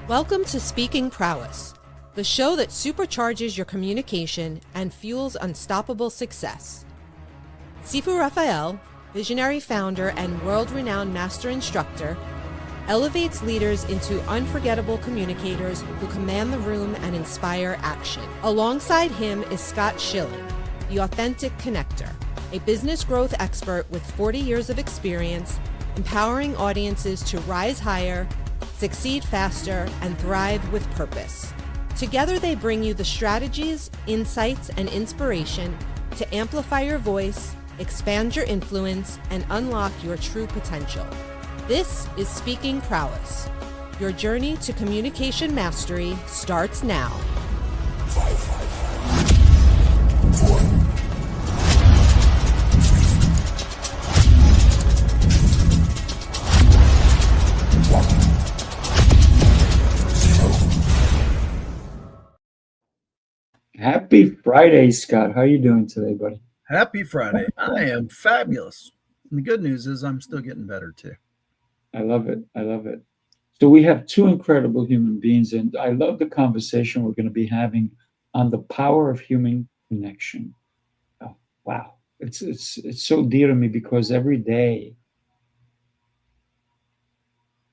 Welcome to Speaking Prowess, the show that supercharges your communication and fuels unstoppable success. Sifu Rafael, visionary founder and world-renowned master instructor, elevates leaders into unforgettable communicators who command the room and inspire action. Alongside him is Schilling, the authentic connector, a business growth expert with 40 years of experience, empowering audiences to rise higher, succeed faster, and thrive with purpose. Together, they bring you the strategies, insights, and inspiration to amplify your voice, expand your influence, and unlock your true potential. This is Speaking Prowess. Your journey to communication mastery starts now. Happy Friday, Scott. How are you doing today, buddy? Happy Friday. I am fabulous. And the good news is I'm still getting better too. I love it. I love it. So we have two incredible human beings, and I love the conversation we're going to be having on the power of human connection. Oh, wow. It's so dear to me because every day,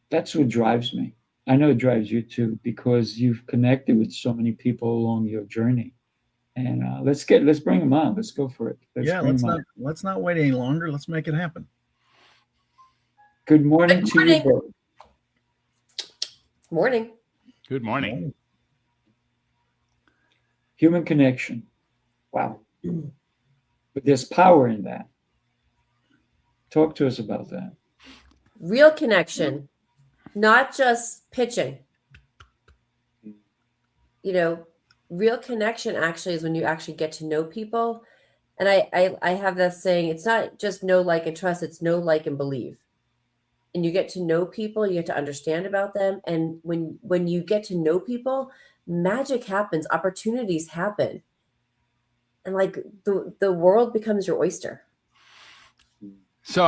that's what drives me. I know it drives you too, because you've connected with so many people along your journey. And let's bring them on. Let's go for it. Let's not wait any longer. Let's make it happen. Good morning to you both. Morning. Good morning. Human connection. Wow. But there's power in that. Talk to us about that. Real connection, not just pitching. Real connection actually is when you actually get to know people. And I have that saying, it's not just know, like, and trust, it's know, like, and believe. And you get to know people, you get to understand about them. And when you get to know people, magic happens, opportunities happen. And like the world becomes your oyster. So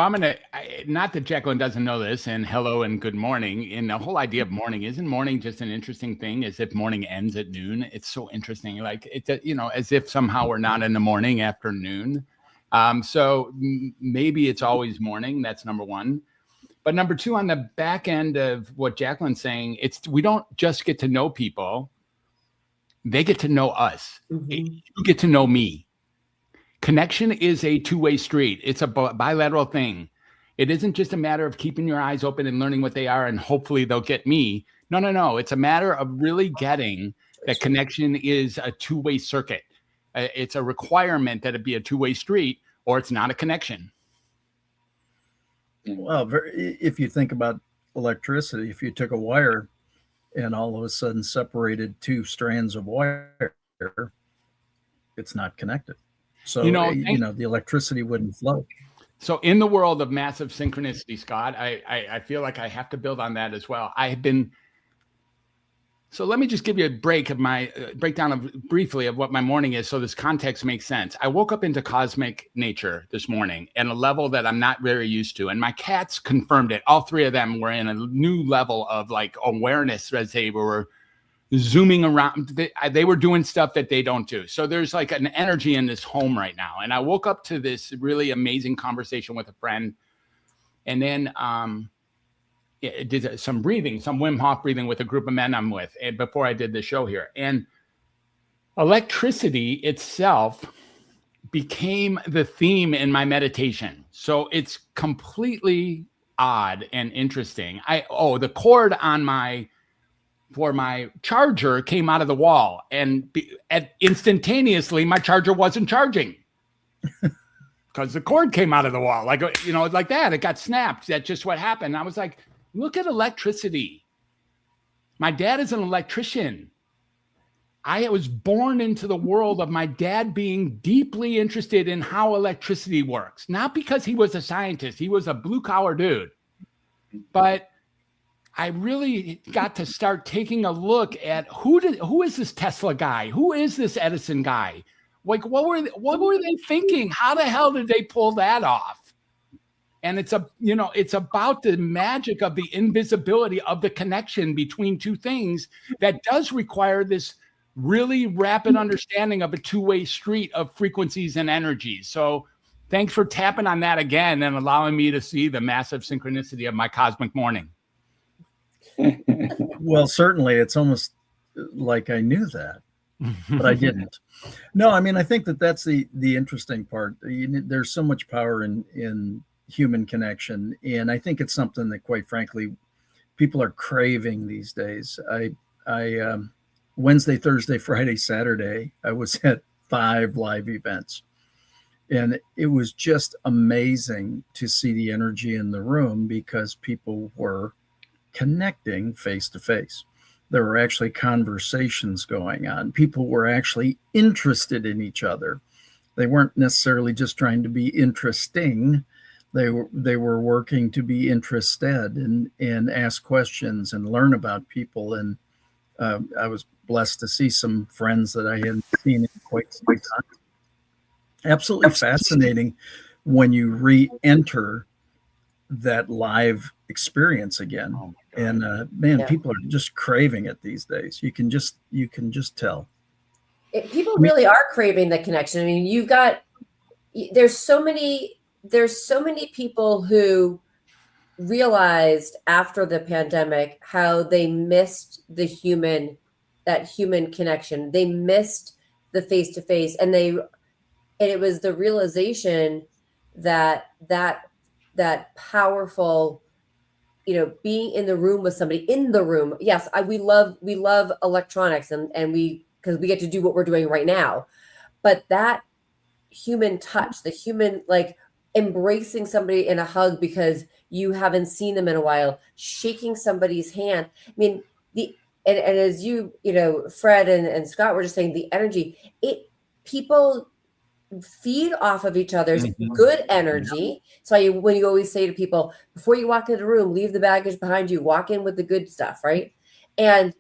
not that Jacqueline doesn't know this, and hello and good morning. And the whole idea of morning, isn't morning just an interesting thing? As if morning ends at noon. It's so interesting. Like it's, as if somehow we're not in the morning after noon. So maybe it's always morning. That's number one. But number two, on the back end of what Jacqueline's saying, we don't just get to know people. They get to know us. Mm-hmm. You get to know me. Connection is a two-way street. It's a bilateral thing. It isn't just a matter of keeping your eyes open and learning what they are and hopefully they'll get me. No. It's a matter of really getting that connection is a two-way circuit. It's a requirement that it be a two-way street or it's not a connection. Well, if you think about electricity, if you took a wire and all of a sudden separated two strands of wire, it's not connected. So, the electricity wouldn't flow. So in the world of massive synchronicity, Scott, I feel like I have to build on that as well. So let me just give you a breakdown briefly of what my morning is so this context makes sense. I woke up into cosmic nature this morning at a level that I'm not very used to. And my cats confirmed it. All three of them were in a new level of like awareness as they were zooming around. They were doing stuff that they don't do. So there's like an energy in this home right now. And I woke up to this really amazing conversation with a friend. And then did some breathing, some Wim Hof breathing with a group of men I'm with before I did the show here. And electricity itself became the theme in my meditation. So it's completely odd and interesting. The cord for my charger came out of the wall, and instantaneously my charger wasn't charging because the cord came out of the wall, like that. It got snapped. That's just what happened. I was like, look at electricity. My dad is an electrician. I was born into the world of my dad being deeply interested in how electricity works, not because he was a scientist. He was a blue collar dude, but I really got to start taking a look at who is this Tesla guy? Who is this Edison guy? Like, what were they thinking? How the hell did they pull that off? And it's it's about the magic of the invisibility of the connection between two things that does require this really rapid understanding of a two-way street of frequencies and energies. So thanks for tapping on that again and allowing me to see the massive synchronicity of my cosmic morning. Well, certainly it's almost like I knew that, but I didn't. No, I mean, I think that's the interesting part. There's so much power in human connection, and I think it's something that, quite frankly, people are craving these days. I Wednesday, Thursday, Friday, Saturday, I was at 5 live events, and it was just amazing to see the energy in the room because people were connecting face to face. There were actually conversations going on. People were actually interested in each other. They weren't necessarily just trying to be interesting. They were working to be interested and ask questions and learn about people. And I was blessed to see some friends that I hadn't seen in quite some time. Absolutely fascinating when you re-enter that live experience again. Oh, and man, people are just craving it these days. You can just tell. People really are craving the connection. I mean, there's so many people who realized after the pandemic how they missed that human connection. They missed the face-to-face, and it was the realization that powerful, being in the room with somebody in the room. Yes, we love electronics and because we get to do what we're doing right now, but that human touch, the human, like embracing somebody in a hug because you haven't seen them in a while, shaking somebody's hand. I mean, and as Fred and Scott were just saying, the energy, people feed off of each other's good energy. So when you always say to people, before you walk into the room, leave the baggage behind you, walk in with the good stuff, right? And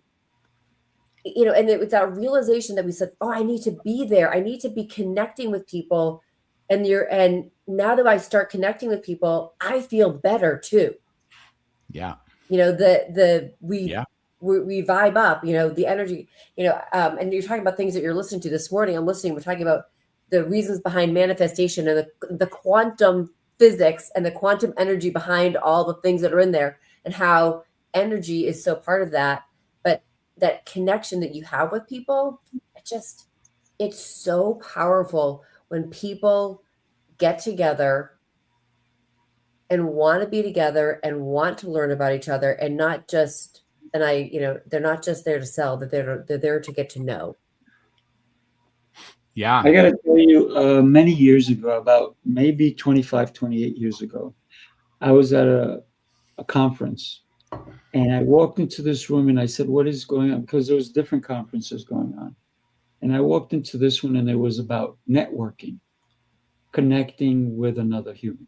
and it was that realization that we said, oh, I need to be there. I need to be connecting with people. And now that I start connecting with people, I feel better too. Yeah. We vibe up, the energy, and you're talking about things that you're listening to this morning. We're talking about the reasons behind manifestation and the quantum physics and the quantum energy behind all the things that are in there, and how energy is so part of that. But that connection that you have with people, it's so powerful when people get together and want to be together and want to learn about each other, and not just, they're not just there to sell, that they're there to get to know. Yeah. I got to tell you, many years ago, about maybe 25, 28 years ago, I was at a conference, and I walked into this room and I said, what is going on? Because there was different conferences going on. And I walked into this one and it was about networking, connecting with another human.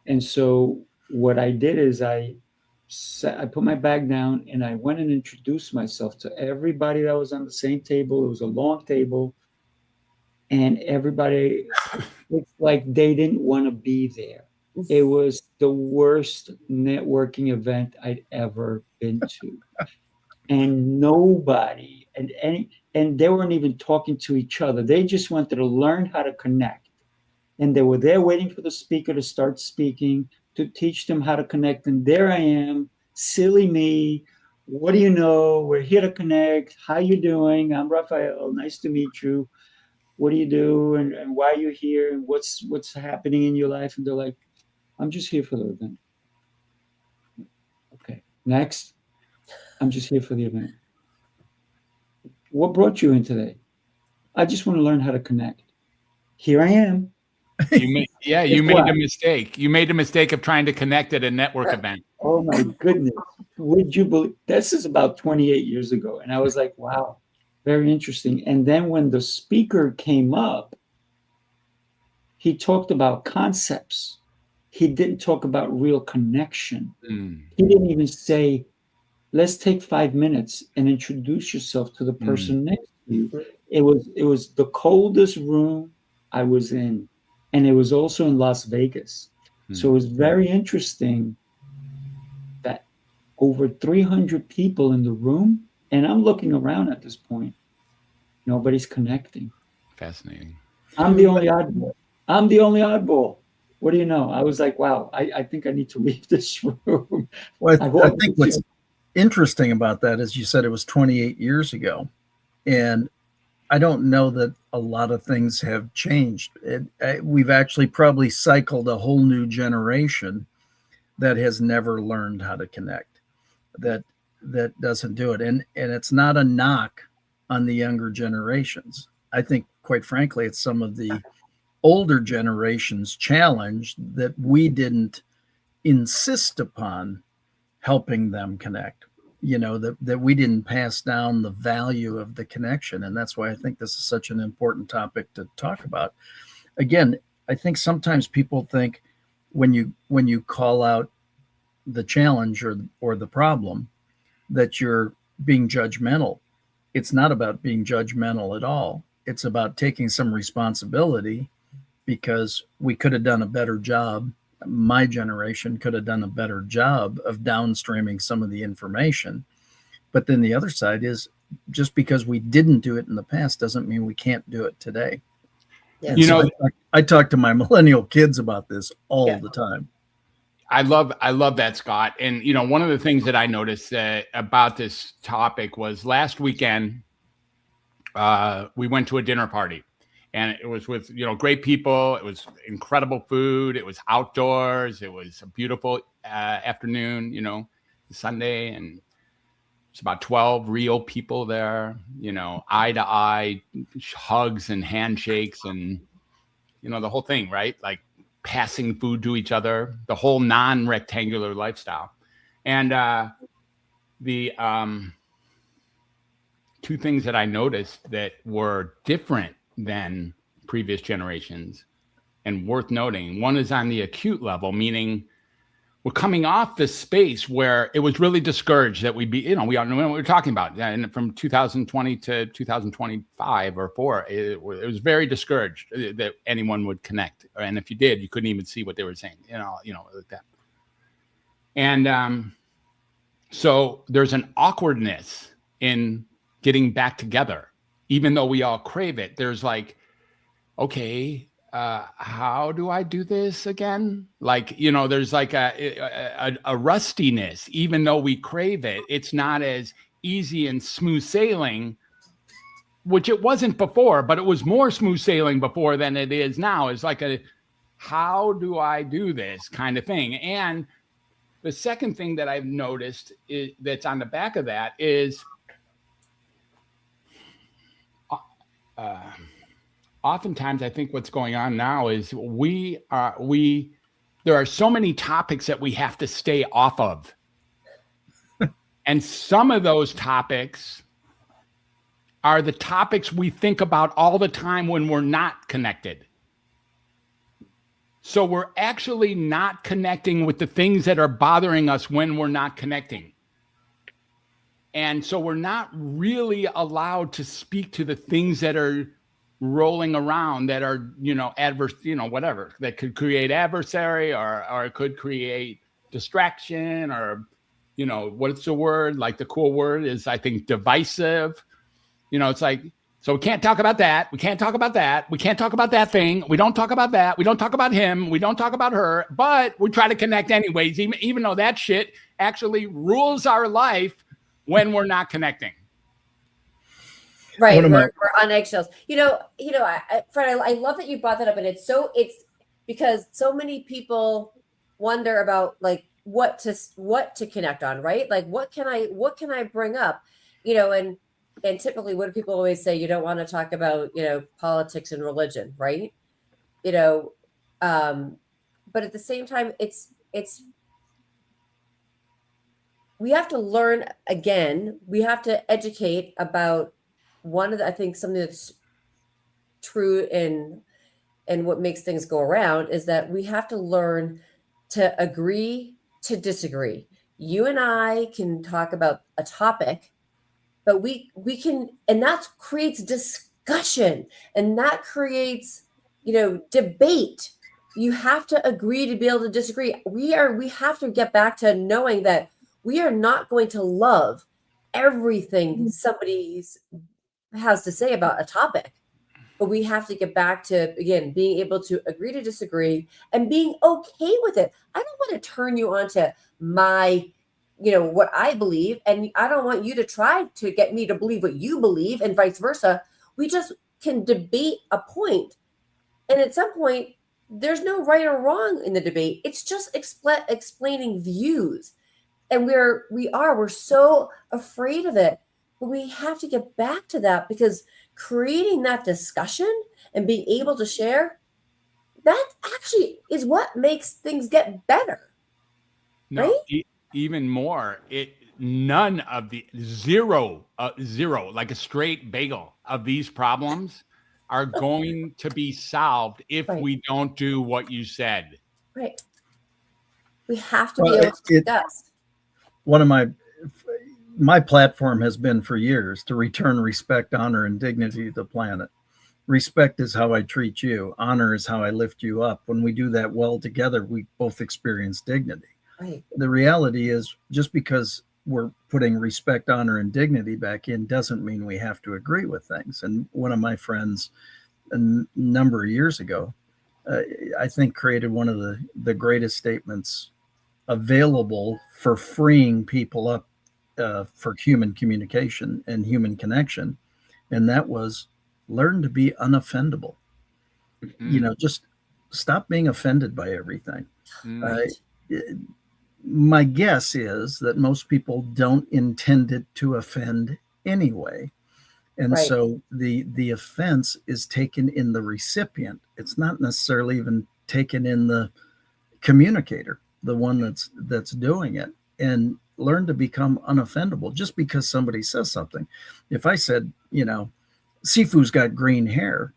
And so what I did is I put my bag down and I went and introduced myself to everybody that was on the same table. It was a long table. And everybody, it's like they didn't want to be there. It was the worst networking event I'd ever been to. And nobody, and they weren't even talking to each other. They just wanted to learn how to connect. And they were there waiting for the speaker to start speaking, to teach them how to connect. And there I am, silly me. What do you know? We're here to connect. How you doing? I'm Rafael. Nice to meet you. What do you do? And why are you here? And what's happening in your life? And they're like, I'm just here for the event. Okay, next. I'm just here for the event. What brought you in today? I just want to learn how to connect. Here I am. You made a mistake. You made the mistake of trying to connect at a network event. Oh my goodness. Would you believe? This is about 28 years ago. And I was like, wow, very interesting. And then when the speaker came up, he talked about concepts. He didn't talk about real connection. He didn't even say, let's take 5 minutes and introduce yourself to the person next to you. It was the coldest room I was in. And it was also in Las Vegas. So it's very interesting that over 300 people in the room, and I'm looking around at this point, nobody's connecting. Fascinating. I'm the only oddball. What do you know? I was like, wow, I think I need to leave this room. Well, I think what's interesting about that is you said it was 28 years ago. And I don't know that a lot of things have changed. We've actually probably cycled a whole new generation that has never learned how to connect, that doesn't do it. And it's not a knock on the younger generations. I think, quite frankly, it's some of the older generations' challenge that we didn't insist upon helping them connect. That we didn't pass down the value of the connection. And that's why I think this is such an important topic to talk about. Again, I think sometimes people think when you call out the challenge or the problem that you're being judgmental. It's not about being judgmental at all. It's about taking some responsibility, because we could have done a better job. My generation could have done a better job of downstreaming some of the information. But then the other side is, just because we didn't do it in the past doesn't mean we can't do it today. Yeah. I talk to my millennial kids about this all the time. I love that, Scott. And, one of the things that I noticed about this topic was last weekend, we went to a dinner party. And it was with, great people. It was incredible food. It was outdoors. It was a beautiful afternoon, Sunday. And it's about 12 real people there, eye to eye, hugs and handshakes and, the whole thing, right? Like passing food to each other, the whole non-rectangular lifestyle. And the two things that I noticed that were different than previous generations and worth noting. One is on the acute level, meaning we're coming off this space where it was really discouraged that we'd be, we all know what we're talking about. And from 2020 to 2025 or 4, it was very discouraged that anyone would connect. And if you did, you couldn't even see what they were saying, like that. And so there's an awkwardness in getting back together. Even though we all crave it, there's like, okay, how do I do this again? Like, there's like a rustiness, even though we crave it. It's not as easy and smooth sailing, which it wasn't before, but it was more smooth sailing before than it is now. It's like how do I do this kind of thing? And the second thing that I've noticed that's on the back of that is, oftentimes I think what's going on now is there are so many topics that we have to stay off of. And some of those topics are the topics we think about all the time when we're not connected. So we're actually not connecting with the things that are bothering us when we're not connecting. And so we're not really allowed to speak to the things that are rolling around that are, adverse, whatever, that could create adversary or it could create distraction or, what's the word? Like the cool word is, I think, divisive. It's like, so we can't talk about that. We can't talk about that. We can't talk about that thing. We don't talk about that. We don't talk about him. We don't talk about her, but we try to connect anyways, even though that shit actually rules our life when we're not connecting. Right. We're on eggshells. Fred, I love that you brought that up. And it's because so many people wonder about like what to connect on, right? Like, what can I bring up? And typically what do people always say? You don't want to talk about, politics and religion, right? But at the same time, it's we have to learn again. We have to educate about I think something that's true and what makes things go around is that we have to learn to agree to disagree. You and I can talk about a topic, but we can, and that creates discussion and that creates, debate. you have to agree to be able to disagree. We have to get back to knowing that we are not going to love everything somebody has to say about a topic, but we have to get back to, again, being able to agree to disagree and being okay with it. I don't want to turn you on to my, what I believe, and I don't want you to try to get me to believe what you believe, and vice versa. We just can debate a point, and at some point, there's no right or wrong in the debate. It's just explaining views. And we're so afraid of it. But we have to get back to that, because creating that discussion and being able to share, that actually is what makes things get better. No, right? Even more. None of the zero, like a straight bagel of these problems are going to be solved if we don't do what you said. Right. We have to be able to discuss. One of my platform has been for years to return respect, honor, and dignity to the planet. Respect is how I treat you. Honor is how I lift you up. When we do that well together, we both experience dignity. Right. The reality is, just because we're putting respect, honor, and dignity back in doesn't mean we have to agree with things. And one of my friends a number of years ago, I think, created one of the greatest statements available for freeing people up for human communication and human connection. And that was, learn to be unoffendable. Just stop being offended by everything. My guess is that most people don't intend it to offend anyway. And so the offense is taken in the recipient. It's not necessarily even taken in the communicator, the one that's doing it. And learn to become unoffendable just because somebody says something. If I said, Sifu's got green hair,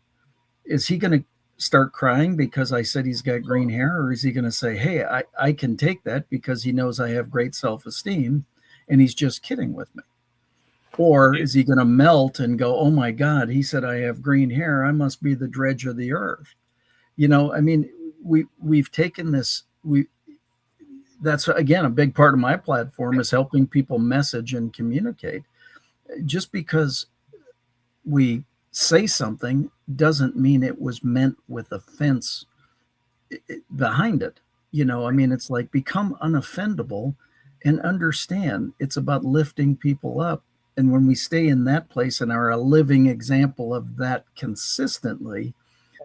is he going to start crying because I said he's got green hair? Or is he going to say, hey, I can take that because he knows I have great self-esteem and he's just kidding with me? Or is he going to melt and go, oh my God, he said I have green hair, I must be the dredge of the earth? We've taken this, that's, again, a big part of my platform is helping people message and communicate. Just because we say something doesn't mean it was meant with offense behind it. It's like, become unoffendable and understand it's about lifting people up. And when we stay in that place and are a living example of that consistently,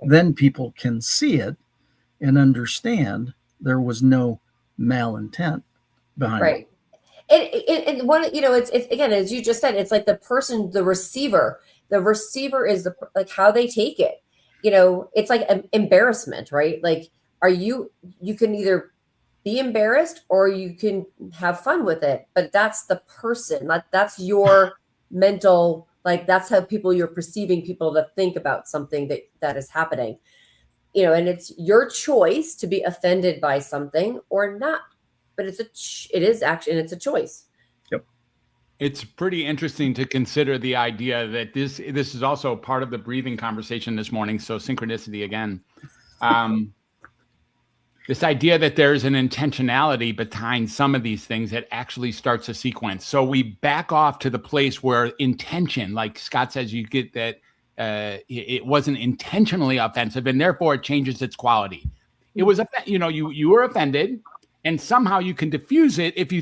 then people can see it and understand there was no malintent behind it. And one, it's again, as you just said, it's like the person, the receiver is like how they take it. It's like an embarrassment, right? Like, you can either be embarrassed or you can have fun with it, but that's the person, that's your mental, like, that's how you're perceiving people to think about something that is happening. And it's your choice to be offended by something or not, but it's a choice. Yep. It's pretty interesting to consider the idea that this is also part of the breathing conversation this morning. So synchronicity again. This idea that there's an intentionality behind some of these things that actually starts a sequence. So we back off to the place where intention, like Scott says, you get that it wasn't intentionally offensive, and therefore it changes its quality. It was, you were offended, and somehow you can diffuse it if you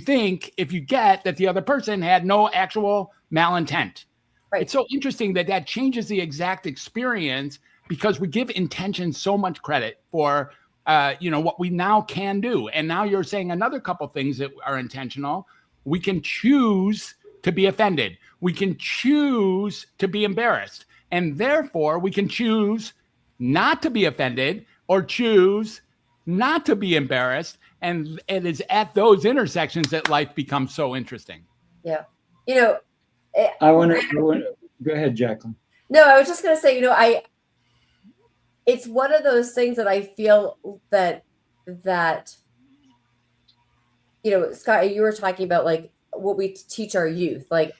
get that the other person had no actual malintent. Right. It's so interesting that changes the exact experience, because we give intention so much credit for what we now can do. And now you're saying another couple things that are intentional. We can choose to be offended. We can choose to be embarrassed. And therefore, we can choose not to be offended or choose not to be embarrassed. And it is at those intersections that life becomes so interesting. Yeah. I want to go ahead, Jacqueline. No, I was just going to say, it's one of those things that I feel that Scott, you were talking about, like, what we teach our youth. Like,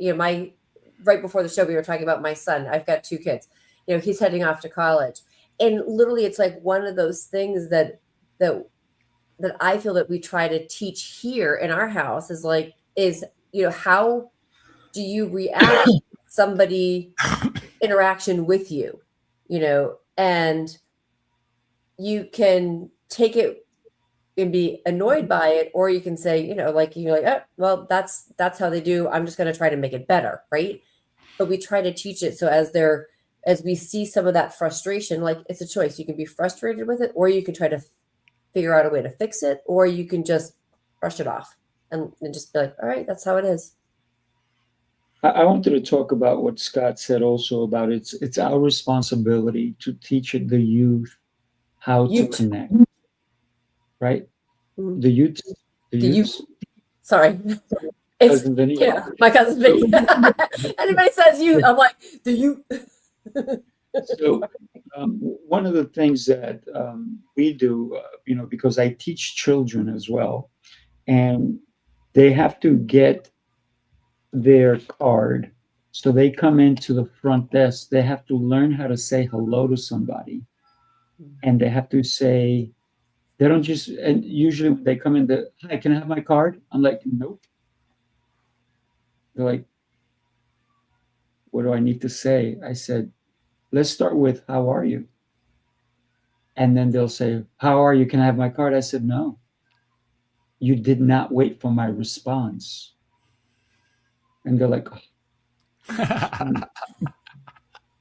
right before the show, we were talking about my son. I've got 2 kids. He's heading off to college, and literally it's like one of those things that I feel that we try to teach here in our house is how do you react to somebody interaction with you, and you can take it and be annoyed by it, or you can say, you're like, oh, well, that's how they do. I'm just going to try to make it better. Right. But we try to teach it. So as we see some of that frustration, like it's a choice. You can be frustrated with it, or you can try to figure out a way to fix it, or you can just brush it off and just be like, all right, that's how it is. I wanted to talk about what Scott said also about it's our responsibility to teach the youth how to connect, right? Mhm. The youth. Sorry. Cousin Vinny. Yeah, my cousin Vinny. Anybody says you, I'm like, do you? So one of the things that we do, because I teach children as well, and they have to get their card. So they come into the front desk, they have to learn how to say hello to somebody. And they have to say, they don't just, and usually when they come in, hi, can I have my card? I'm like, nope. They're like, what do I need to say? I said, let's start with, how are you? And then they'll say, how are you? Can I have my card? I said, no. You did not wait for my response. And they're like, oh.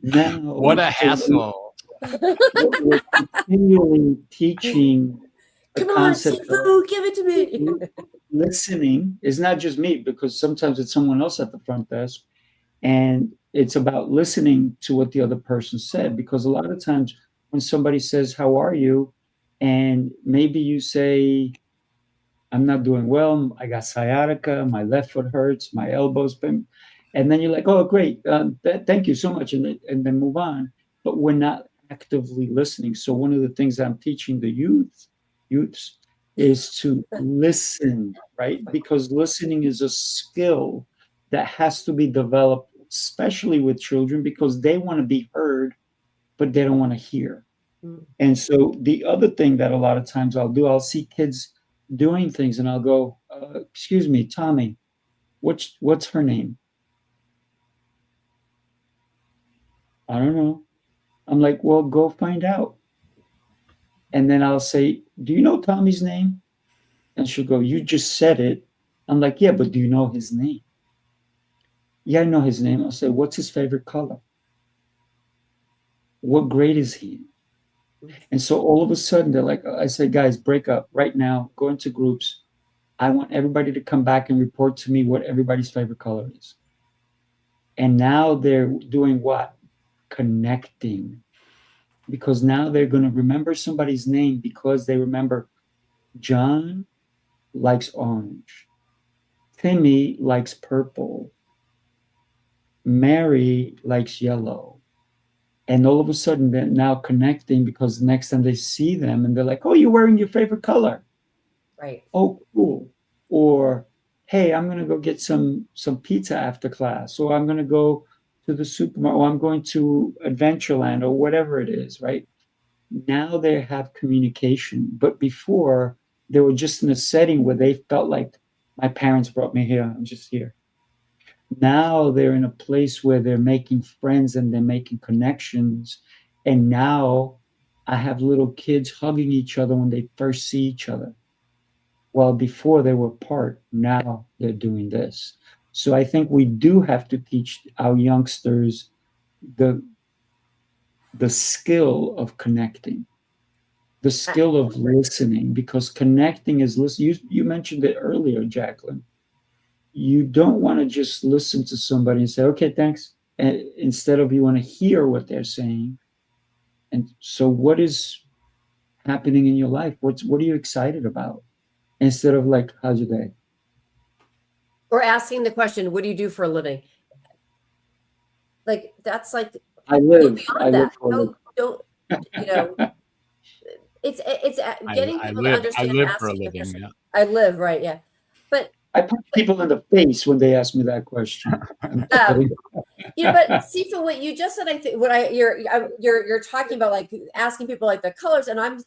Now, what a hassle. We're continually teaching the Come on, concept Sifu, give it to me. listening. Is not just me, because sometimes it's someone else at the front desk. And it's about listening to what the other person said, because a lot of times when somebody says, how are you? And maybe you say, I'm not doing well. I got sciatica. My left foot hurts. My elbows pain. And then you're like, oh, great. Thank you so much. And then move on. But we're not actively listening. So one of the things I'm teaching the youths is to listen, right? Because listening is a skill that has to be developed, especially with children, because they want to be heard, but they don't want to hear. And so the other thing that a lot of times I'll see kids doing things, and I'll go, excuse me, Tommy, what's her name? I don't know. I'm like, well, go find out. And then I'll say, do you know Tommy's name? And she'll go, you just said it. I'm like, yeah, but do you know his name? Yeah, I know his name. I'll say, what's his favorite color? What grade is he in? And so all of a sudden, they're like, I say, guys, break up right now, go into groups. I want everybody to come back and report to me what everybody's favorite color is. And now they're doing what? Connecting. Because now they're going to remember somebody's name because they remember John likes orange. Timmy likes purple. Mary likes yellow. And all of a sudden, they're now connecting because the next time they see them and they're like, oh, you're wearing your favorite color. Right. Oh, cool. Or, hey, I'm going to go get some pizza after class. Or I'm going to go to the supermarket. Or I'm going to Adventureland or whatever it is, right? Now they have communication. But before, they were just in a setting where they felt like, my parents brought me here. I'm just here. Now they're in a place where they're making friends and they're making connections. And now I have little kids hugging each other when they first see each other. Well, before they were apart, now they're doing this. So I think we do have to teach our youngsters the skill of connecting, the skill of listening, because connecting is listening. You mentioned it earlier, Jacqueline. You don't want to just listen to somebody and say, okay, thanks. And instead of, you want to hear what they're saying. And so what is happening in your life? What are you excited about? Instead of like, how's your day? Or asking the question, what do you do for a living? Like, that's like, I live. Don't, it's getting people to understand. I live for a living. Yeah. I live, right. Yeah. But I put people in the face when they ask me that question. But Sifu, what you just said, I think you're talking about, like asking people like the colors, and I'm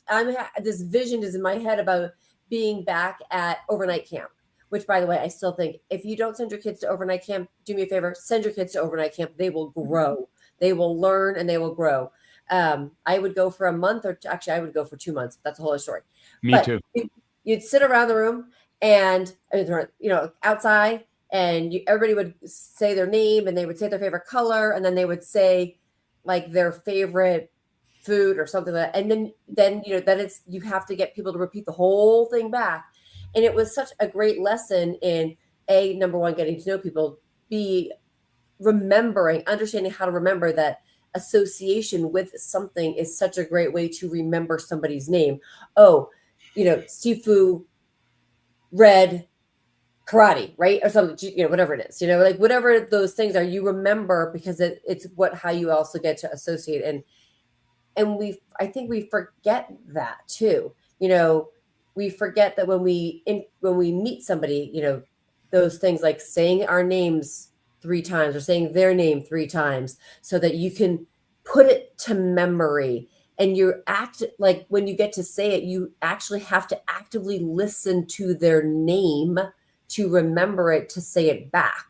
this vision is in my head about being back at overnight camp. Which, by the way, I still think if you don't send your kids to overnight camp, do me a favor, send your kids to overnight camp. They will grow, they will learn, and they will grow. I would go for a month, or actually, I would go for 2 months. That's a whole other story. Me too. You'd sit around the room, and outside. And everybody would say their name, and they would say their favorite color, and then they would say like their favorite food or something like that. And then then you have to get people to repeat the whole thing back. And it was such a great lesson in number one, getting to know people, B, understanding how to remember that association with something is such a great way to remember somebody's name. Oh, Sifu Red karate, right? Or something, whatever it is, like whatever those things are, you remember because it's how you also get to associate. And I think we forget that too. We forget that when we meet somebody, those things like saying our names 3 times or saying their name 3 times so that you can put it to memory. And you act like when you get to say it, you actually have to actively listen to their name to remember it, to say it back.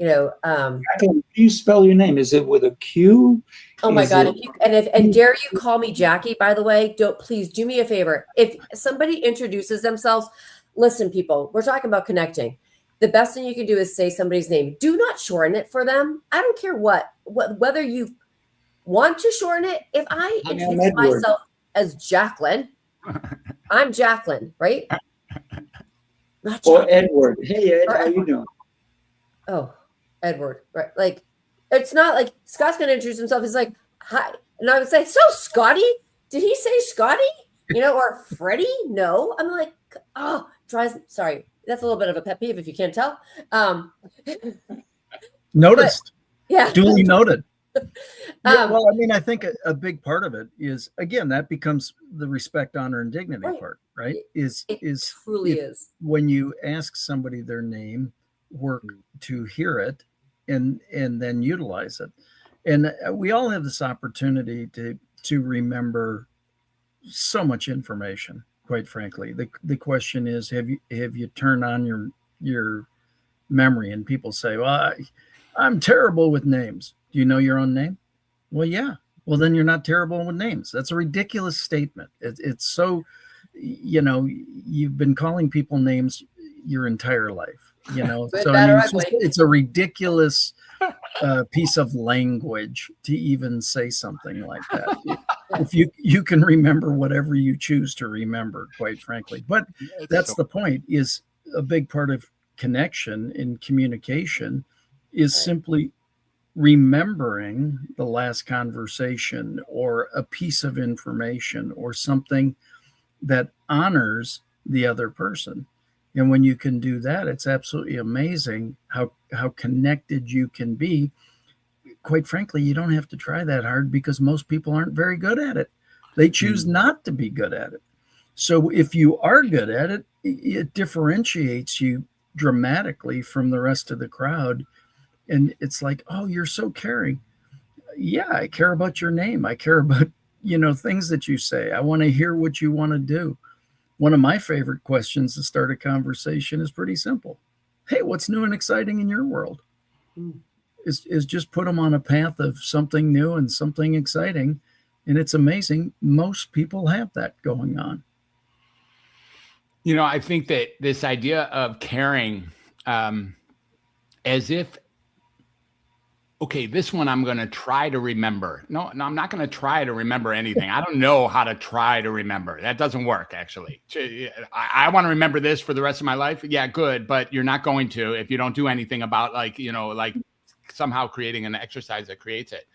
How do you spell your name? Is it with a Q? Oh my God. Dare you call me Jackie, by the way, please do me a favor. If somebody introduces themselves, listen, people, we're talking about connecting. The best thing you can do is say somebody's name. Do not shorten it for them. I don't care whether you want to shorten it. If I introduce myself as Jacqueline, I'm Jacqueline, right? Or Edward. Hey, Ed, how you doing? Oh, Edward, right? Like, it's not like Scott's going to introduce himself. He's like, hi. And I would say, so Scotty, did he say Scotty? Or Freddie? No. I'm like, sorry. That's a little bit of a pet peeve if you can't tell. Noticed. Yeah. Duly noted. Well, I mean, I think a big part of it is, again, that becomes the respect, honor, and dignity part, right? It truly is. When you ask somebody their name, work to hear it and then utilize it. And we all have this opportunity to remember so much information, quite frankly. The question is, have you turned on your memory? And people say, well, I'm terrible with names. Do you know your own name? Well, yeah. Well, then you're not terrible with names. That's a ridiculous statement. It's so, you've been calling people names your entire life, so it's a ridiculous piece of language to even say something like that. If you can remember whatever you choose to remember, quite frankly. But that's the point, is a big part of connection in communication is simply remembering the last conversation or a piece of information or something that honors the other person. And when you can do that, it's absolutely amazing how connected you can be. Quite frankly, you don't have to try that hard because most people aren't very good at it. They choose not to be good at it. So if you are good at it, it differentiates you dramatically from the rest of the crowd. And it's like, oh, you're so caring. Yeah, I care about your name. I care about, things that you say. I want to hear what you want to do. One of my favorite questions to start a conversation is pretty simple. Hey, what's new and exciting in your world? Is just put them on a path of something new and something exciting. And it's amazing. Most people have that going on. I think that this idea of caring as if, okay, this one I'm going to try to remember. No, I'm not going to try to remember anything. I don't know how to try to remember. That doesn't work, actually. I want to remember this for the rest of my life. Yeah, good. But you're not going to if you don't do anything about like somehow creating an exercise that creates it,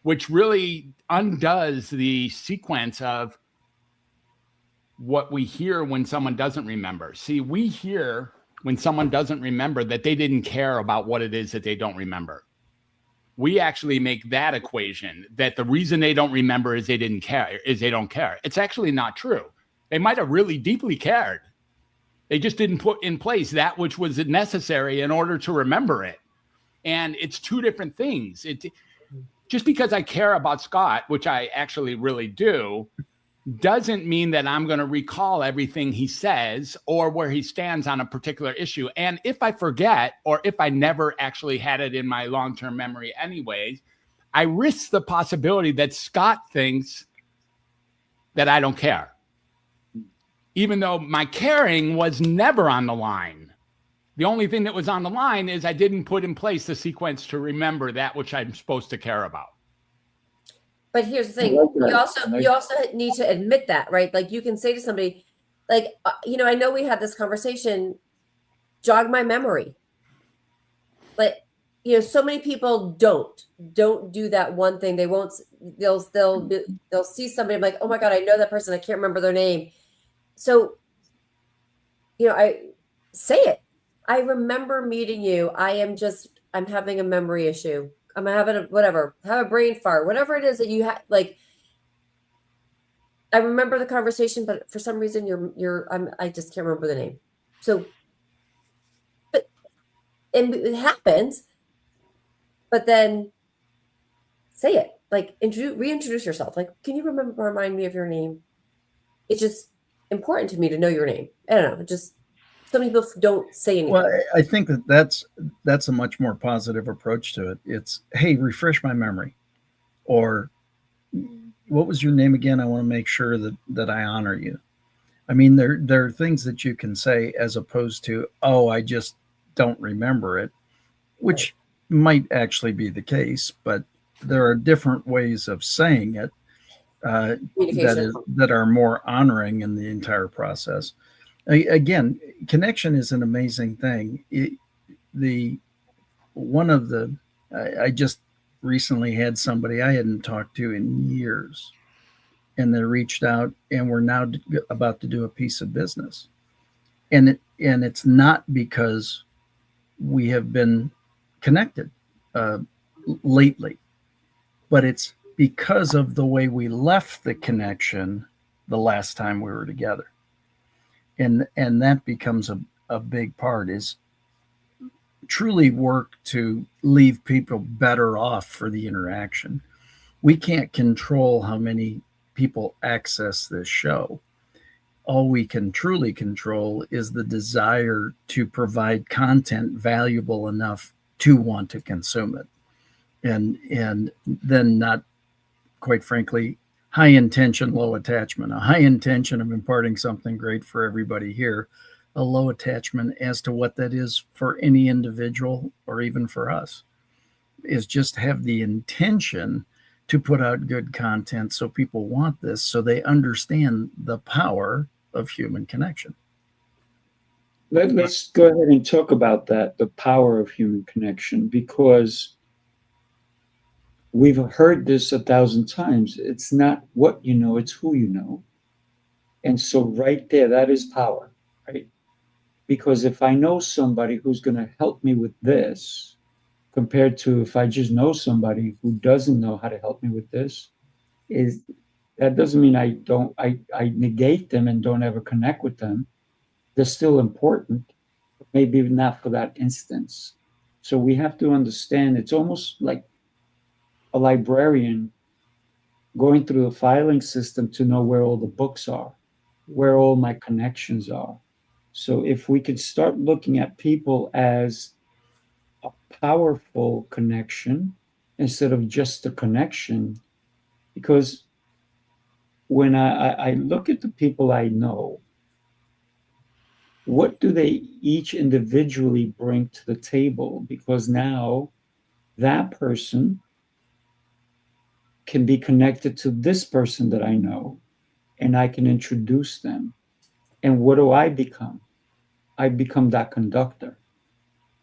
which really undoes the sequence of what we hear when someone doesn't remember. See, we hear when someone doesn't remember that they didn't care about what it is that they don't remember. We actually make that equation that the reason they don't remember is they don't care. It's actually not true. They might have really deeply cared. They just didn't put in place that which was necessary in order to remember it. And it's two different things. Just because I care about Scott, which I actually really do, doesn't mean that I'm going to recall everything he says or where he stands on a particular issue. And if I forget, or if I never actually had it in my long-term memory anyways, I risk the possibility that Scott thinks that I don't care, even though my caring was never on the line. The only thing that was on the line is I didn't put in place the sequence to remember that which I'm supposed to care about. But here's the thing: you also need to admit that, right? Like you can say to somebody, like, I know we had this conversation. Jog my memory. But so many people don't do that one thing. They won't. They'll see somebody. I'm like, oh my god, I know that person. I can't remember their name. So, I say it. I remember meeting you. I'm having a memory issue. I'm having have a brain fart, whatever it is that you have. Like, I remember the conversation, but for some reason I just can't remember the name. So, and it happens, but then say it, like reintroduce yourself. Like, can you remind me of your name? It's just important to me to know your name. I don't know. Just some people don't say anything. Well, I think that's a much more positive approach to it. It's, hey, refresh my memory, or what was your name again? I want to make sure that I honor you. I mean, there are things that you can say as opposed to, oh, I just don't remember it, which might actually be the case, but there are different ways of saying it that are more honoring in the entire process. Again, connection is an amazing thing. I just recently had somebody I hadn't talked to in years, and they reached out, and we're now about to do a piece of business, and it's not because we have been connected lately, but it's because of the way we left the connection the last time we were together. And that becomes a big part, is truly work to leave people better off for the interaction. We can't control how many people access this show. All we can truly control is the desire to provide content valuable enough to want to consume it. And then not, quite frankly, high intention, low attachment. A high intention of imparting something great for everybody here, a low attachment as to what that is for any individual or even for us, is just have the intention to put out good content so people want this, so they understand the power of human connection. Let's go ahead and talk about that, the power of human connection, because we've heard this 1,000 times. It's not what you know, it's who you know. And so right there, that is power, right? Because if I know somebody who's going to help me with this, compared to if I just know somebody who doesn't know how to help me with this, that doesn't mean I negate them and don't ever connect with them. They're still important, but maybe not for that instance. So we have to understand, it's almost like a librarian going through the filing system to know where all the books are, where all my connections are. So if we could start looking at people as a powerful connection instead of just a connection, because when I look at the people I know, what do they each individually bring to the table? Because now that person can be connected to this person that I know, and I can introduce them. And what do I become? I become that conductor,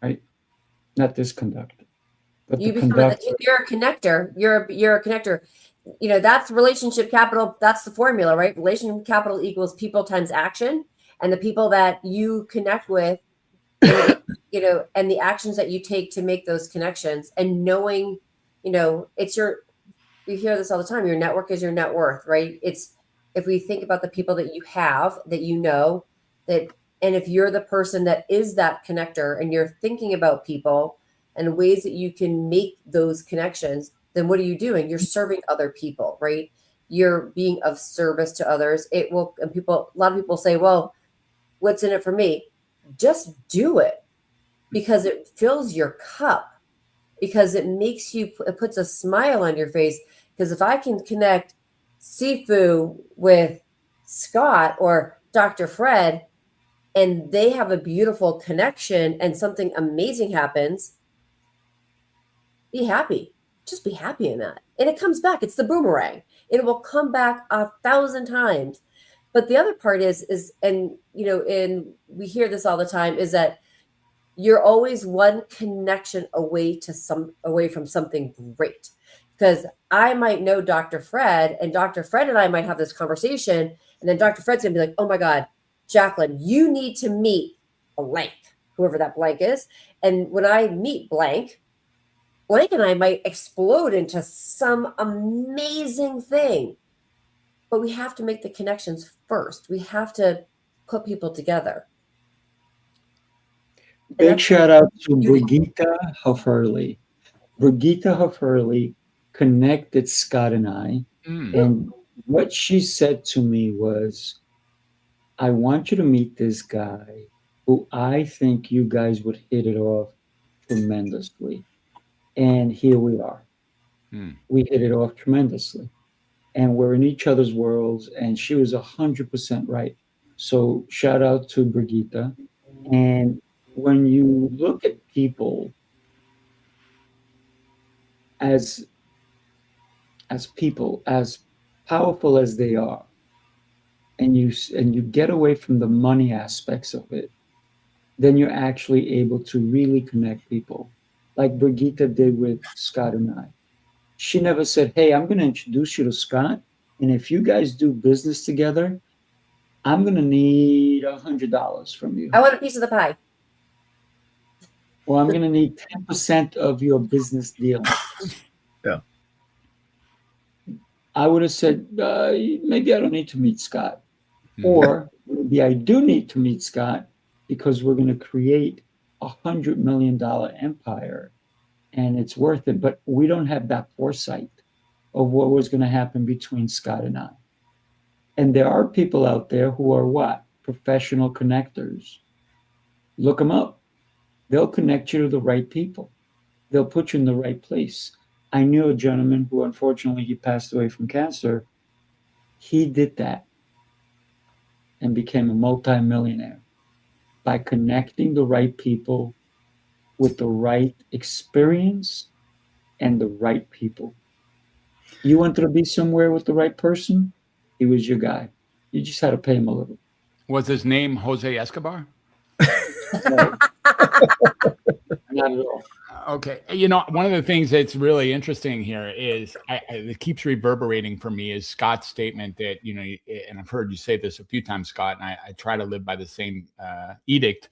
right? Not this conductor, but You the become conductor. you're a connector. You're a connector. That's relationship capital. That's the formula, right? Relationship capital equals people times action, and the people that you connect with, and the actions that you take to make those connections, and knowing, it's we hear this all the time. Your network is your net worth, right? It's, if we think about the people that you have, that that, and if you're the person that is that connector and you're thinking about people, and ways that you can make those connections, then what are you doing? You're serving other people, right? You're being of service to others. It will, and people, a lot of people say, well, what's in it for me? Just do it, because it fills your cup, because it makes you, it puts a smile on your face. Because if I can connect Sifu with Scott or Dr. Fred, and they have a beautiful connection and something amazing happens, be happy. Just be happy in that. And it comes back. It's the boomerang. It will come back 1,000 times. But the other part is, and and we hear this all the time, is that you're always one connection away from something great. Because I might know Dr. Fred, and Dr. Fred and I might have this conversation, and then Dr. Fred's gonna be like, oh my God, Jacqueline, you need to meet blank, whoever that blank is. And when I meet blank and I might explode into some amazing thing. But we have to make the connections first. We have to put people together. Big shout out to Brigitte Hofferly. Brigitte Hofferly connected Scott and I. And what she said to me was, I want you to meet this guy who I think you guys would hit it off tremendously. And here we are. We hit it off tremendously. And we're in each other's worlds. And she was 100% right. So shout out to Brigitte. And when you look at people as people, as powerful as they are, and you get away from the money aspects of it, then you're actually able to really connect people, like Brigitte did with Scott and I. She never said, hey, I'm going to introduce you to Scott, and if you guys do business together, I'm going to need $100 from you. I want a piece of the pie. Well, I'm going to need 10% of your business deal. Yeah. I would have said, maybe I don't need to meet Scott. Or maybe I do need to meet Scott, because we're going to create $100 million empire and it's worth it. But we don't have that foresight of what was going to happen between Scott and I. And there are people out there who are what? Professional connectors. Look them up. They'll connect you to the right people. They'll put you in the right place. I knew a gentleman who, unfortunately, he passed away from cancer. He did that and became a multimillionaire by connecting the right people with the right experience and the right people. You wanted to be somewhere with the right person, he was your guy. You just had to pay him a little. Was his name Jose Escobar? Right. Not at all. Okay. One of the things that's really interesting here is it keeps reverberating for me is Scott's statement that, and I've heard you say this a few times, Scott, and I try to live by the same edict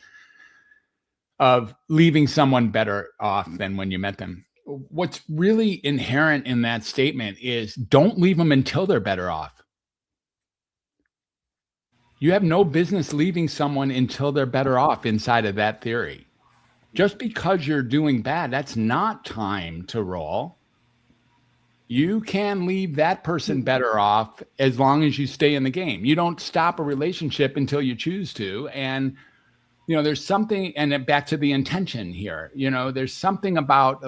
of leaving someone better off than when you met them. What's really inherent in that statement is don't leave them until they're better off. You have no business leaving someone until they're better off inside of that theory. Just because you're doing bad, that's not time to roll. You can leave that person better off as long as you stay in the game. You don't stop a relationship until you choose to. And, there's something, and then back to the intention here, there's something about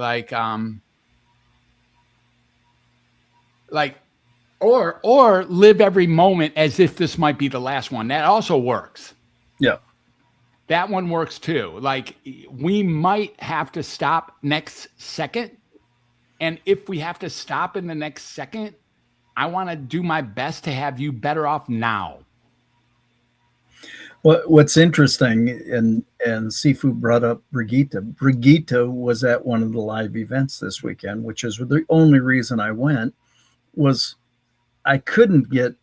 or live every moment as if this might be the last one. That also works. Yeah. That one works too. Like, we might have to stop next second. And if we have to stop in the next second, I want to do my best to have you better off now. Well, what's interesting, and Sifu brought up Brigitte. Brigitte was at one of the live events this weekend, which is the only reason I went, was I couldn't get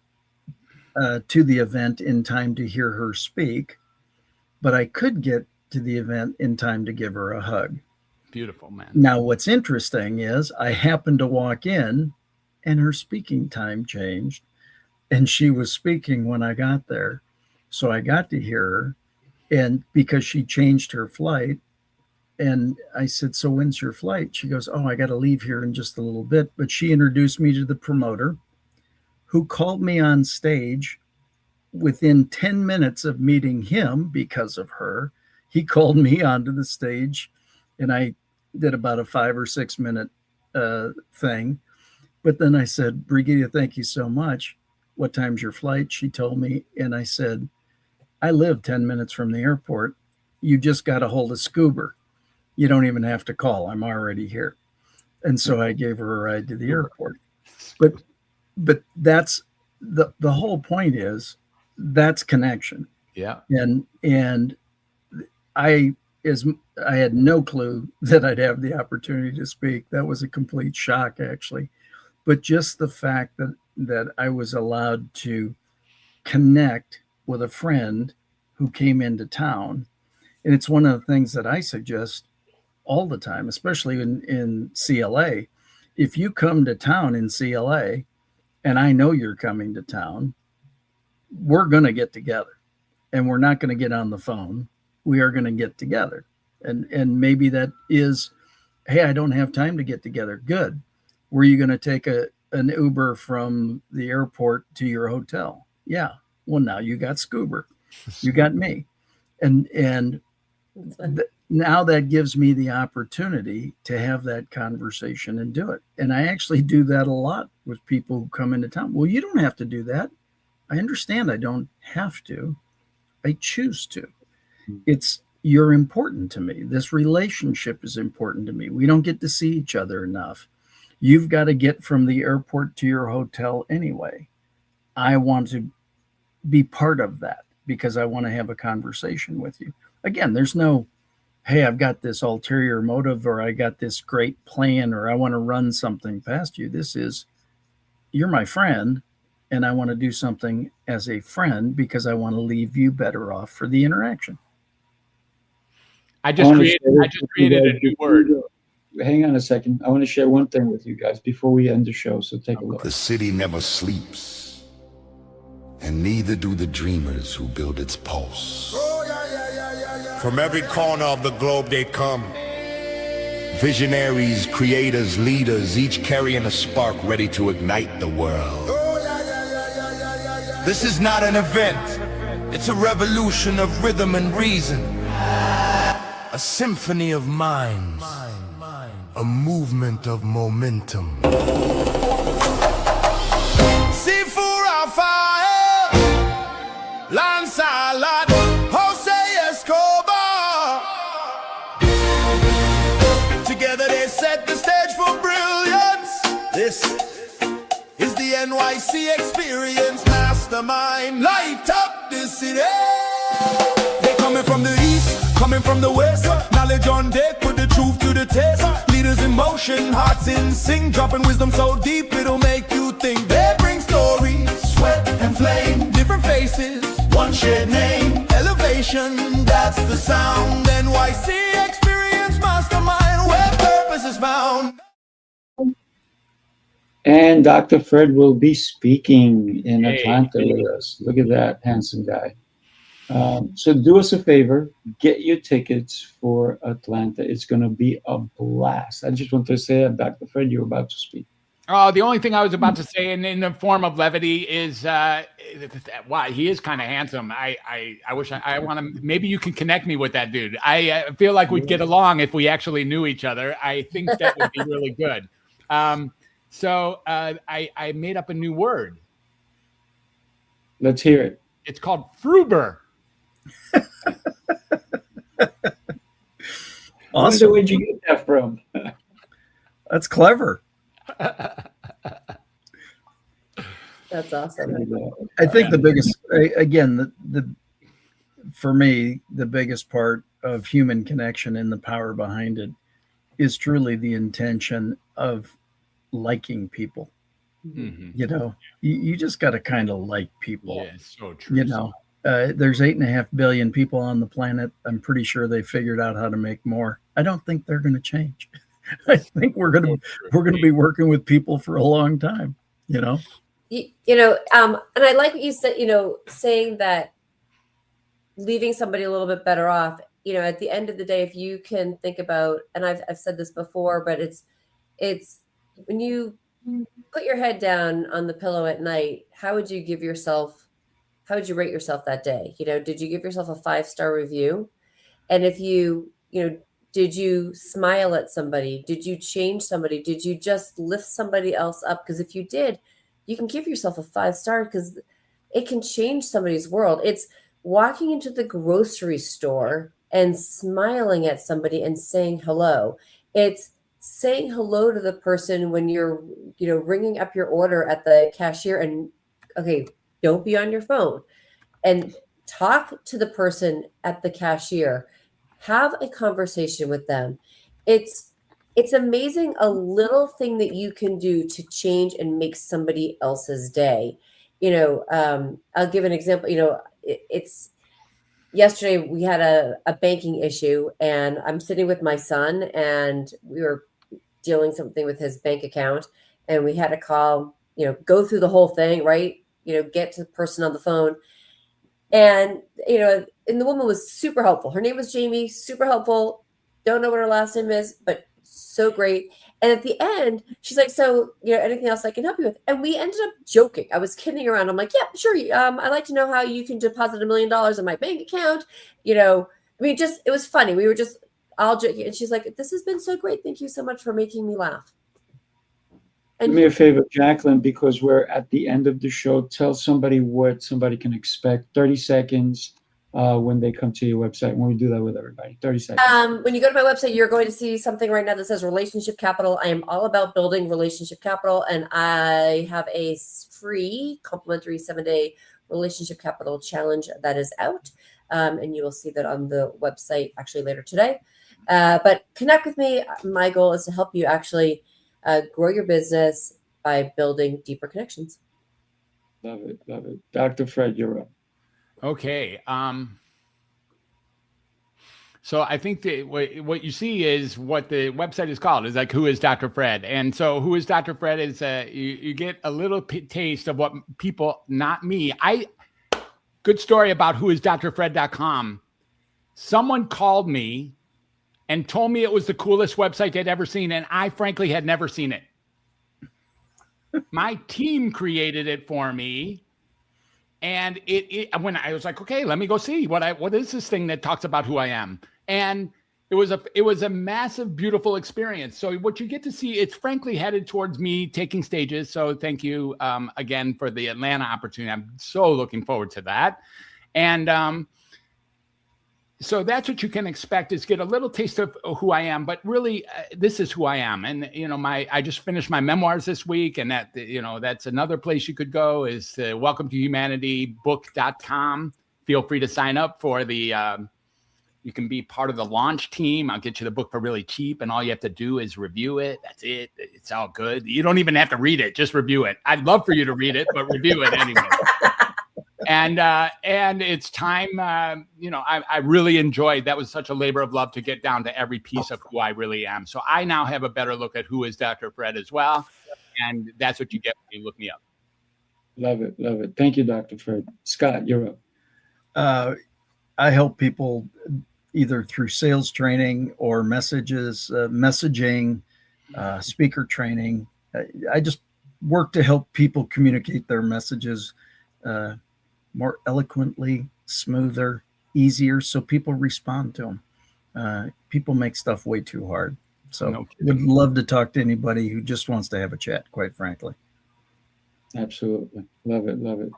to the event in time to hear her speak, but I could get to the event in time to give her a hug. Beautiful, man. Now, what's interesting is I happened to walk in and her speaking time changed, and she was speaking when I got there. So I got to hear her, and because she changed her flight, and I said, so when's your flight? She goes, oh, I got to leave here in just a little bit. But she introduced me to the promoter, who called me on stage within 10 minutes of meeting him. Because of her, he called me onto the stage, and I did about a 5 or 6 minute thing. But then I said, Brigitte, thank you so much. What time's your flight? She told me, and I said, I live 10 minutes from the airport. You just got a hold of Scuba. You don't even have to call. I'm already here. And so I gave her a ride to the airport. But that's the whole point is that's connection. Yeah. And I had no clue that I'd have the opportunity to speak. That was a complete shock, actually. But just the fact that I was allowed to connect with a friend who came into town. And it's one of the things that I suggest all the time, especially in CLA. If you come to town in CLA and I know you're coming to town, we're going to get together, and we're not going to get on the phone. We are going to get together. And maybe that is, hey, I don't have time to get together. Good. Were you going to take an Uber from the airport to your hotel? Yeah. Well, now you got Scuba. You got me. And now that gives me the opportunity to have that conversation and do it. And I actually do that a lot with people who come into town. Well, you don't have to do that. I understand I don't have to. I choose to. You're important to me. This relationship is important to me. We don't get to see each other enough. You've got to get from the airport to your hotel anyway. I want to be part of that because I want to have a conversation with you. Again, there's no, hey, I've got this ulterior motive, or I got this great plan, or I want to run something past you. This is, you're my friend, and I want to do something as a friend because I want to leave you better off for the interaction. I just created a new word. Hang on a second. I want to share one thing with you guys before we end the show, so take a look. The city never sleeps, and neither do the dreamers who build its pulse. From every corner of the globe they come. Visionaries, creators, leaders, each carrying a spark ready to ignite the world. This is not an event. It's a revolution of rhythm and reason. A symphony of minds. A movement of momentum. Sifu Rafael, Lancelot, Jose Escobar. Together they set the stage for brilliance. This is the NYC experience. Mastermind, light up the city. They coming from the east, coming from the west. Knowledge on deck, put the truth to the test. Leaders in motion, hearts in sync, dropping wisdom so deep it'll make you think. They bring stories, sweat and flame, different faces, one shared name. Elevation, that's the sound. NYC experience mastermind, where purpose is found. And Dr. Fred will be speaking in Atlanta with us. Look at that handsome guy. So do us a favor, get your tickets for Atlanta. It's going to be a blast. I just want to say that, Dr. Fred, you're about to speak. Oh, the only thing I was about to say in the form of levity is, wow, he is kind of handsome. I wish I want to, maybe you can connect me with that dude. I feel like we'd get along if we actually knew each other. I think that would be really good. So I made up a new word. Let's hear it. It's called Fruber. Awesome. Where'd you get that from? That's clever. That's awesome. I think the biggest, again, for me, the biggest part of human connection and the power behind it is truly the intention of liking people. Mm-hmm. You know, you just got to kind of like people. Yeah, it's so true. You know, there's 8.5 billion people on the planet. I'm pretty sure they figured out how to make more. I don't think they're going to change. I think we're going to be working with people for a long time. You know. You know, and I like what you said. You know, saying that leaving somebody a little bit better off. you know, at the end of the day, if you can think about, and I've said this before, but it's when you put your head down on the pillow at night, how would you rate yourself that day? You know, did you give yourself a 5-star review? And if you know, did you smile at somebody? Did you change somebody? Did you just lift somebody else up? Because if you did, you can give yourself a 5-star, because it can change somebody's world. It's walking into the grocery store and smiling at somebody and saying hello. It's saying hello to the person when you're, you know, ringing up your order at the cashier, and okay, don't be on your phone, and talk to the person at the cashier. Have a conversation with them. It's amazing, a little thing that you can do to change and make somebody else's day. You know, I'll give an example. You know, it's yesterday we had a banking issue, and I'm sitting with my son, and we were dealing something with his bank account, and we had to call, you know, go through the whole thing, right? You know, get to the person on the phone. And, you know, and the woman was super helpful. Her name was Jamie, super helpful. Don't know what her last name is, but so great. And at the end, she's like, so, you know, anything else I can help you with? And we ended up joking. I was kidding around. I'm like, yeah, sure. I'd like to know how you can deposit $1 million in my bank account. You know, I mean, just, it was funny. We were just all joking. And she's like, this has been so great. Thank you so much for making me laugh. Do me a favor, Jacqueline, because we're at the end of the show. Tell somebody what somebody can expect. 30 seconds when they come to your website. When we do that with everybody, 30 seconds. When you go to my website, you're going to see something right now that says Relationship Capital. I am all about building relationship capital, and I have a free complimentary 7-day Relationship Capital challenge that is out. And you will see that on the website actually later today. But connect with me. My goal is to help you actually grow your business by building deeper connections. Love it. Love it. Dr. Fred, you're up. Okay. So I think that what you see is what the website is called, is like, Who is Dr. Fred? And so Who is Dr. Fred is you get a little taste of what people, not me. Good story about whoisdrfred.com. Someone called me and told me it was the coolest website they'd ever seen. And I frankly had never seen it. My team created it for me. And when I was like, okay, let me go see what is this thing that talks about who I am? And it was a massive, beautiful experience. So what you get to see, it's frankly headed towards me taking stages. So thank you again for the Atlanta opportunity. I'm so looking forward to that. And so that's what you can expect, is get a little taste of who I am, but really this is who I am. And, you know, I just finished my memoirs this week, and that, you know, that's another place you could go, is welcome to humanitybook.com. Feel free to sign up for the, you can be part of the launch team. I'll get you the book for really cheap, and all you have to do is review it. That's it. It's all good. You don't even have to read it. Just review it. I'd love for you to read it, but review it anyway. And it's time, you know, I really enjoyed, that was such a labor of love to get down to every piece of who I really am. So I now have a better look at who is Dr. Fred as well. And that's what you get when you look me up. Love it. Love it. Thank you, Dr. Fred. Scott, you're up. I help people either through sales training or messaging, speaker training. I just work to help people communicate their messages more eloquently, smoother, easier, so people respond to them. People make stuff way too hard. So would love to talk to anybody who just wants to have a chat, quite frankly. Absolutely. Love it. Love it.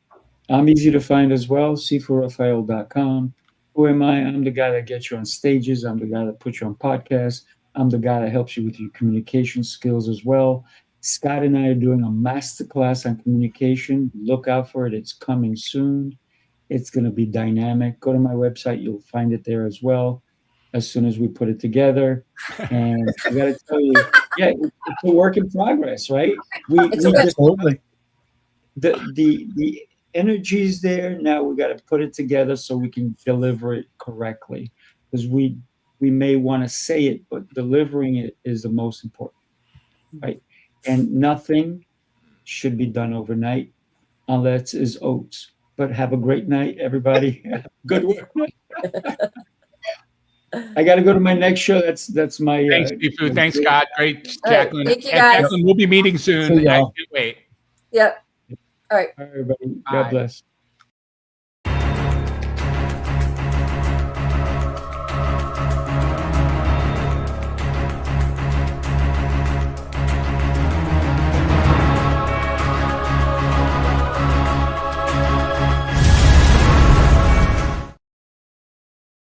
I'm easy to find as well, SifuRafael.com. Who am I? I'm the guy that gets you on stages. I'm the guy that puts you on podcasts. I'm the guy that helps you with your communication skills as well. Scott and I are doing a masterclass on communication. Look out for it. It's coming soon. It's going to be dynamic. Go to my website. You'll find it there as well as soon as we put it together. And I got to tell you, yeah, it's a work in progress, right? We just totally. The energy is there. Now we got to put it together so we can deliver it correctly. Because we may want to say it, but delivering it is the most important, right? And nothing should be done overnight unless it's oats. But have a great night, everybody. Good work. I got to go to my next show. That's my. Thanks, Sifu. Thanks, Scott. Great, All right, Jacqueline. thank you, And guys. Jacqueline, we'll be meeting soon. See I y'all. can't wait. Yep. All right. All right, everybody. Bye. God bless.